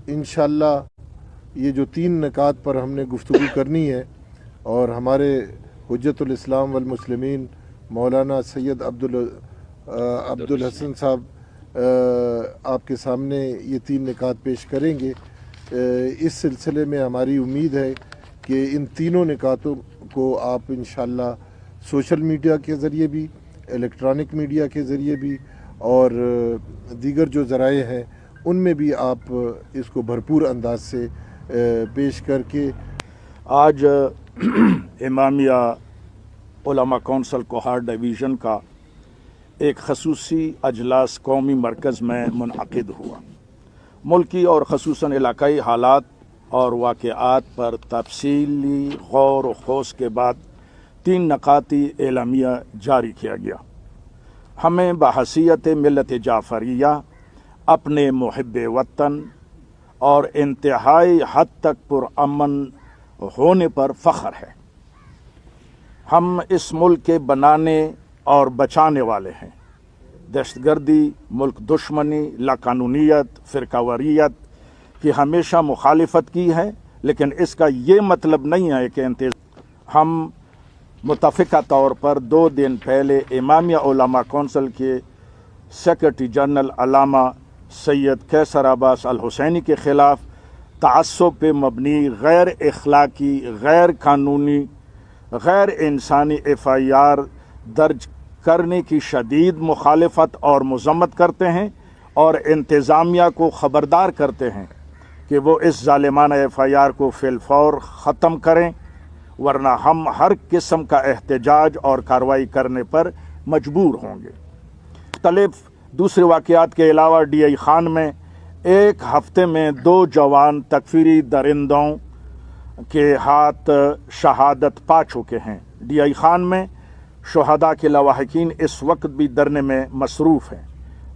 انشاءاللہ یہ جو 3 نکات پر ہم نے گفتگو کرنی ہے اور ہمارے حجت الاسلام والمسلمین مولانا سید عبدالحسن صاحب آپ کے سامنے یہ 3 نکات پیش کریں گے۔ اس سلسلے میں ہماری امید ہے کہ ان تینوں نکاتوں کو آپ انشاءاللہ سوشل میڈیا کے ذریعے بھی، الیکٹرانک میڈیا کے ذریعے بھی اور دیگر جو ذرائع ہیں ان میں بھی آپ اس کو بھرپور انداز سے پیش کر کے آج امامیہ علماء کونسل کوہاٹ ڈویژن کا ایک خصوصی اجلاس قومی مرکز میں منعقد ہوا۔ ملکی اور خصوصاً علاقائی حالات اور واقعات پر تفصیلی غور و خوض کے بعد 3 نکاتی اعلامیہ جاری کیا گیا۔ ہمیں بحیثیت ملت جعفریہ اپنے محب وطن اور انتہائی حد تک پرامن ہونے پر فخر ہے۔ ہم اس ملک کے بنانے اور بچانے والے ہیں۔ دہشت گردی، ملک دشمنی، لاقانونیت، فرقہ واریت کی ہمیشہ مخالفت کی ہے، لیکن اس کا یہ مطلب نہیں ہے کہ ہم متفقہ طور پر 2 دن پہلے امامیہ علماء کونسل کے سیکرٹری جنرل علامہ سید قیصر عباس الحسینی کے خلاف تعصب پہ مبنی غیر اخلاقی، غیر قانونی، غیر انسانی FIR درج کرنے کی شدید مخالفت اور مذمت کرتے ہیں اور انتظامیہ کو خبردار کرتے ہیں کہ وہ اس ظالمانہ FIR کو فی الفور ختم کریں، ورنہ ہم ہر قسم کا احتجاج اور کارروائی کرنے پر مجبور ہوں گے۔ مختلف دوسرے واقعات کے علاوہ DI خان میں ایک ہفتے میں 2 جوان تکفیری درندوں کے ہاتھ شہادت پا چکے ہیں۔ DI خان میں شہداء کے لواحقین اس وقت بھی دھرنے میں مصروف ہیں۔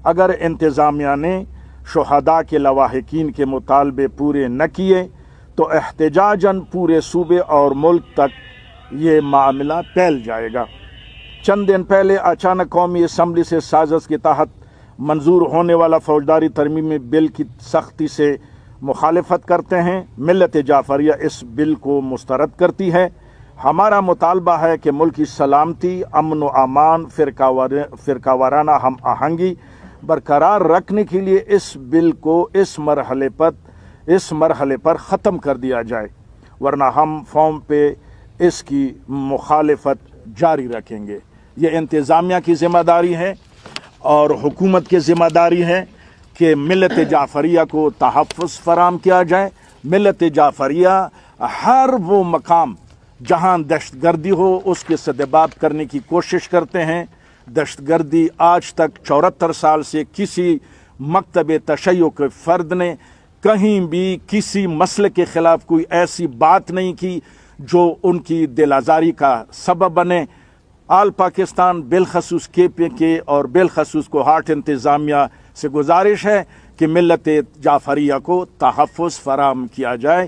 اگر انتظامیہ نے شہداء کے لواحقین کے مطالبے پورے نہ کیے تو احتجاجاً پورے صوبے اور ملک تک یہ معاملہ پھیل جائے گا۔ چند دن پہلے اچانک قومی اسمبلی سے سازش کے تحت منظور ہونے والا فوجداری ترمیمی بل کی سختی سے مخالفت کرتے ہیں۔ ملت جعفریہ اس بل کو مسترد کرتی ہے۔ ہمارا مطالبہ ہے کہ ملکی سلامتی، امن و امان، فرقہ وارانہ ہم آہنگی برقرار رکھنے کے لیے اس بل کو اس مرحلے پر ختم کر دیا جائے، ورنہ ہم فارم پہ اس کی مخالفت جاری رکھیں گے۔ یہ انتظامیہ کی ذمہ داری ہے اور حکومت کی ذمہ داری ہے کہ ملت جعفریہ کو تحفظ فراہم کیا جائے۔ ملت جعفریہ ہر وہ مقام جہاں دہشت گردی ہو اس کے سدباب کرنے کی کوشش کرتے ہیں۔ دہشت گردی آج تک 74 سال سے کسی مکتب تشیع کے فرد نے کہیں بھی کسی مسئلے کے خلاف کوئی ایسی بات نہیں کی جو ان کی دل آزاری کا سبب بنے۔ آل پاکستان بالخصوص KPK اور بالخصوص کوہاٹ انتظامیہ سے گزارش ہے کہ ملت جعفریہ کو تحفظ فراہم کیا جائے۔